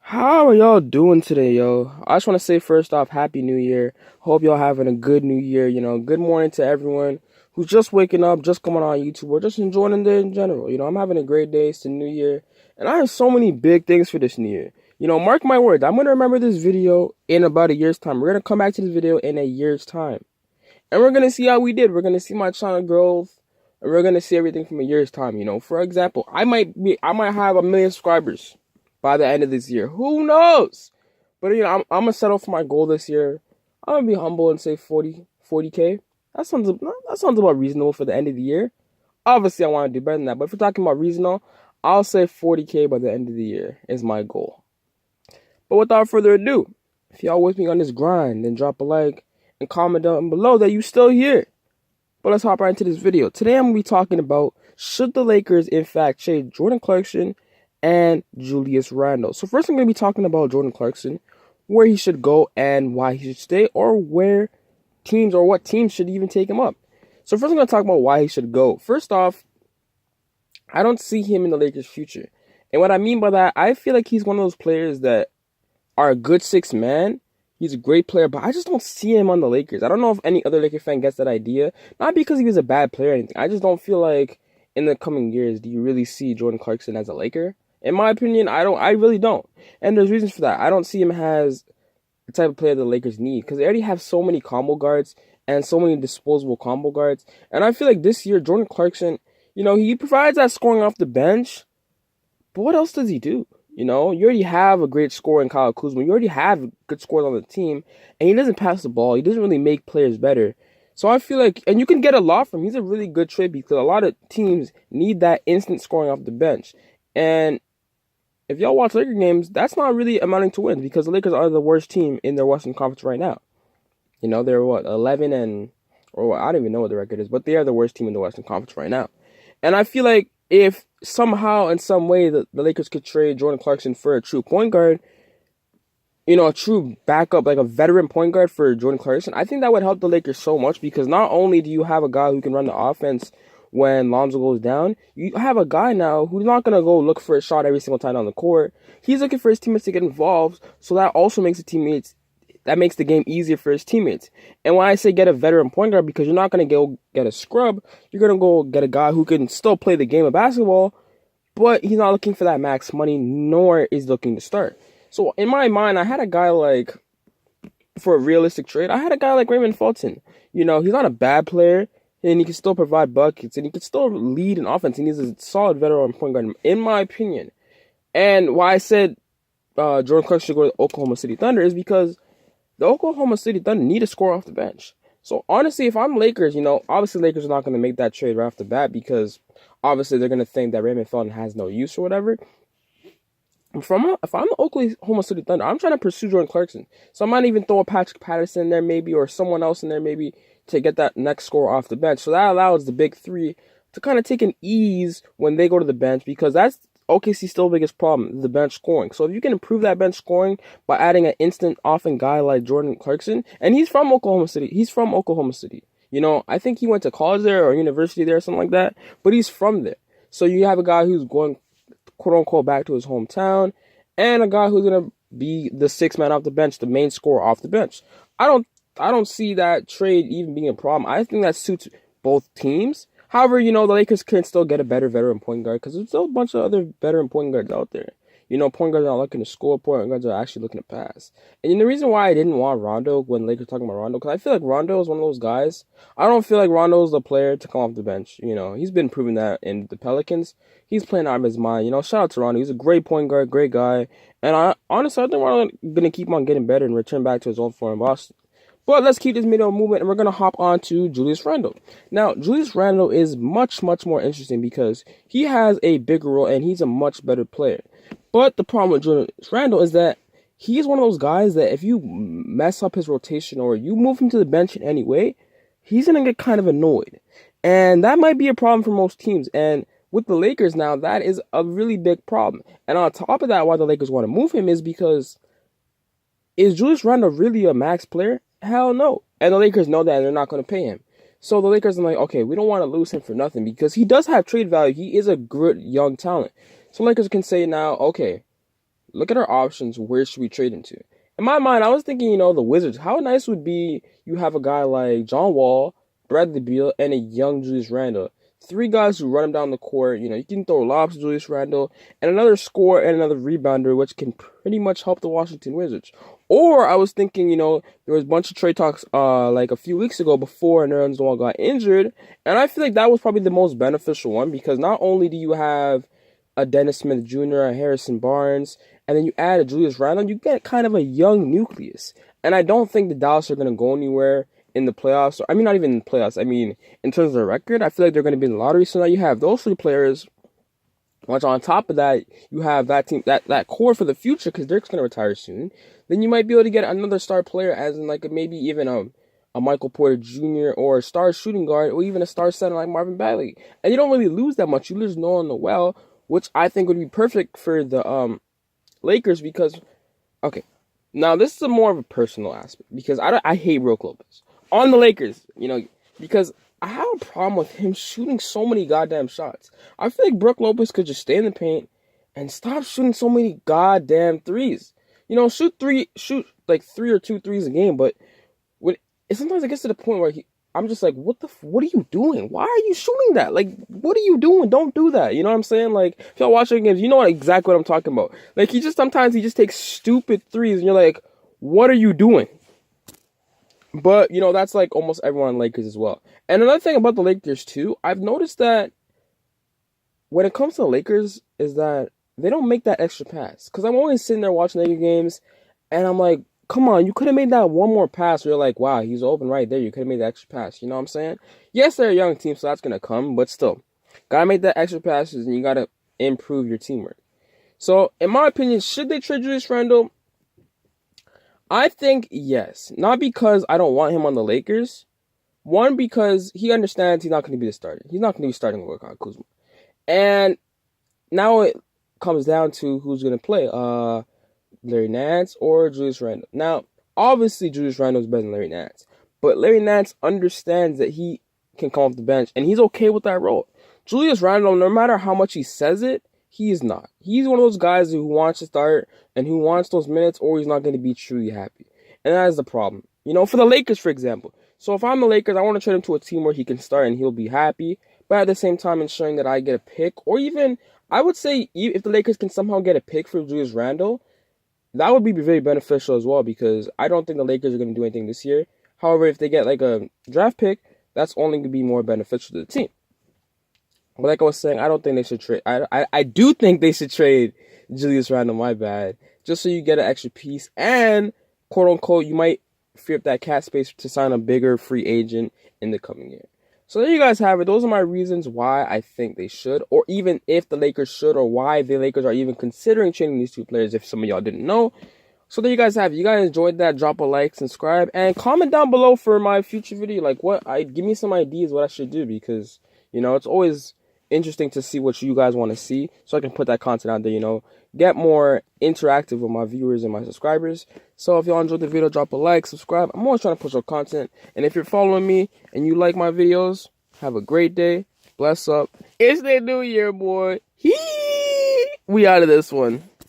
How are y'all doing today, yo? I just want to say first off, Happy New Year. Hope y'all having a good New Year. Good morning to everyone who's just waking up, just coming on YouTube, or just enjoying the day in general. I'm having a great day. It's the New Year, and I have so many big things for this New Year. Mark my words, I'm gonna remember this video in about a year's time. We're gonna come back to this video in a year's time, and we're gonna see how we did. We're gonna see my channel growth, and we're gonna see everything from a year's time. For example, I might have 1 million subscribers by the end of this year. Who knows? But I'm gonna settle for my goal this year. I'm gonna be humble and say 40K. That sounds about reasonable for the end of the year. Obviously, I want to do better than that. But if we're talking about reasonable, I'll say 40K by the end of the year is my goal. But without further ado, if y'all with me on this grind, then drop a like and comment down below that you still here. But let's hop right into this video. Today I'm gonna be talking about, should the Lakers in fact trade Jordan Clarkson and Julius Randle. So first I'm going to be talking about Jordan Clarkson, where he should go and why he should stay, or where teams or what teams should even take him up. So first I'm going to talk about why he should go. First off, I don't see him in the Lakers' future. And what I mean by that, I feel like he's one of those players that are a good six man. He's a great player, but I just don't see him on the Lakers. I don't know if any other Laker fan gets that idea. Not because he was a bad player or anything. I just don't feel like in the coming years do you really see Jordan Clarkson as a Laker. In my opinion, I really don't. And there's reasons for that. I don't see him as the type of player the Lakers need, because they already have so many combo guards and so many disposable combo guards. And I feel like this year, Jordan Clarkson, he provides that scoring off the bench, but what else does he do? You already have a great scorer in Kyle Kuzma. You already have good scores on the team, and he doesn't pass the ball. He doesn't really make players better. So I feel like, and you can get a lot from him. He's a really good trade, because a lot of teams need that instant scoring off the bench. And if y'all watch Laker games, that's not really amounting to wins, because the Lakers are the worst team in their Western Conference right now. They're 11 and, or I don't even know what the record is, but they are the worst team in the Western Conference right now. And I feel like if somehow, in some way, the Lakers could trade Jordan Clarkson for a true point guard, a true backup, like a veteran point guard for Jordan Clarkson, I think that would help the Lakers so much, because not only do you have a guy who can run the offense when Lonzo goes down, you have a guy now who's not going to go look for a shot every single time on the court. He's looking for his teammates to get involved, so that also makes the game easier for his teammates. And when I say get a veteran point guard, because you're not going to go get a scrub, you're going to go get a guy who can still play the game of basketball, but he's not looking for that max money, nor is looking to start. So in my mind, I had a guy like, for a realistic trade, I had a guy like Raymond Felton. He's not a bad player, and he can still provide buckets, and he can still lead an offense, and he's a solid veteran point guard, in my opinion. And why I said Jordan Clarkson should go to the Oklahoma City Thunder is because the Oklahoma City Thunder need a score off the bench. So honestly, if I'm Lakers, obviously Lakers are not going to make that trade right off the bat, because obviously they're going to think that Raymond Felton has no use or whatever. If I'm the Oklahoma City Thunder, I'm trying to pursue Jordan Clarkson. So I might even throw a Patrick Patterson in there maybe, or someone else in there maybe, to get that next score off the bench. So that allows the big three to kind of take an ease when they go to the bench, because that's OKC's still biggest problem, the bench scoring. So if you can improve that bench scoring by adding an instant offense guy like Jordan Clarkson, and he's from Oklahoma City. I think he went to college there or university there or something like that, but he's from there. So you have a guy who's going, quote unquote, back to his hometown, and a guy who's going to be the sixth man off the bench, the main scorer off the bench. I don't see that trade even being a problem. I think that suits both teams. However, the Lakers can still get a better veteran point guard, because there's still a bunch of other veteran point guards out there. Point guards are not looking to score, point guards are actually looking to pass. And the reason why I didn't want Rondo when Lakers talking about Rondo, because I feel like Rondo is one of those guys. I don't feel like Rondo is the player to come off the bench. He's been proving that in the Pelicans. He's playing out of his mind. Shout out to Rondo. He's a great point guard, great guy. And I think Rondo going to keep on getting better and return back to his old form in Boston. But let's keep this video moving, and we're going to hop on to Julius Randle. Now, Julius Randle is much, much more interesting, because he has a bigger role, and he's a much better player. But the problem with Julius Randle is that he's one of those guys that if you mess up his rotation or you move him to the bench in any way, he's going to get kind of annoyed. And that might be a problem for most teams. And with the Lakers now, that is a really big problem. And on top of that, why the Lakers want to move him is because, is Julius Randle really a max player? Hell no. And the Lakers know that, and they're not going to pay him. So the Lakers are like, okay, we don't want to lose him for nothing, because he does have trade value. He is a good young talent. So Lakers can say now, okay, look at our options. Where should we trade him to? In my mind, I was thinking, the Wizards. How nice would be you have a guy like John Wall, Bradley Beal, and a young Julius Randle. Three guys who run him down the court. You can throw lobs to Julius Randle and another scorer and another rebounder, which can pretty much help the Washington Wizards. Or I was thinking, there was a bunch of trade talks like a few weeks ago before Nerlens Noel got injured, and I feel like that was probably the most beneficial one because not only do you have a Dennis Smith Jr., a Harrison Barnes, and then you add a Julius Randle, you get kind of a young nucleus. And I don't think the Dallas are going to go anywhere in the playoffs. I mean, not even in the playoffs. I mean, in terms of the record, I feel like they're going to be in the lottery. So now you have those three players. Which on top of that, you have that team, that core for the future because Dirk's going to retire soon. Then you might be able to get another star player, as in like maybe even a Michael Porter Jr. or a star shooting guard or even a star center like Marvin Bagley. And you don't really lose that much. You lose Noah Noel, which I think would be perfect for the Lakers because, okay, now this is more of a personal aspect because I hate Brook Lopez on the Lakers, because I have a problem with him shooting so many goddamn shots. I feel like Brook Lopez could just stay in the paint and stop shooting so many goddamn threes. Shoot like 3 or 2 threes a game, but sometimes it gets to the point where I'm just like, what are you doing? Why are you shooting that? Like, what are you doing? Don't do that. You know what I'm saying? Like, if y'all watching games, you know exactly what I'm talking about. Like, sometimes he just takes stupid threes, and you're like, what are you doing? But, that's like almost everyone on Lakers as well. And another thing about the Lakers, too, I've noticed that when it comes to the Lakers is that they don't make that extra pass. Because I'm always sitting there watching Laker games, and I'm like, come on, you could have made that one more pass where you're like, wow, he's open right there. You could have made the extra pass. You know what I'm saying? Yes, they're a young team, so that's going to come. But still, got to make that extra passes, and you got to improve your teamwork. So, in my opinion, should they trade Julius Randle? I think yes. Not because I don't want him on the Lakers. One, because he understands he's not going to be the starter. He's not going to be starting with Kyle Kuzma. And now it comes down to who's going to play. Larry Nance or Julius Randle. Now, obviously, Julius Randle is better than Larry Nance. But Larry Nance understands that he can come off the bench, and he's okay with that role. Julius Randle, no matter how much he says it, he is not. He's one of those guys who wants to start and who wants those minutes, or he's not going to be truly happy. And that is the problem. For the Lakers, for example. So if I'm the Lakers, I want to trade him to a team where he can start and he'll be happy, but at the same time ensuring that I get a pick, or even, I would say, if the Lakers can somehow get a pick for Julius Randle, that would be very beneficial as well because I don't think the Lakers are going to do anything this year. However, if they get like a draft pick, that's only going to be more beneficial to the team. But like I was saying, I don't think they should trade. I do think they should trade Julius Randle, my bad, just so you get an extra piece and, quote unquote, you might free up that cap space to sign a bigger free agent in the coming year. So there you guys have it. Those are my reasons why I think they should, or even if the Lakers should, or why the Lakers are even considering trading these two players if some of y'all didn't know. So there you guys have it. You guys enjoyed that, drop a like, subscribe, and comment down below for my future video. Like, give me some ideas what I should do because, it's always interesting to see what you guys want to see so I can put that content out there, get more interactive with my viewers and my subscribers. So if y'all enjoyed the video, drop a like, subscribe. I'm always trying to push out content. And if you're following me and you like my videos, have a great day. Bless up. It's the new year, boy. We out of this one.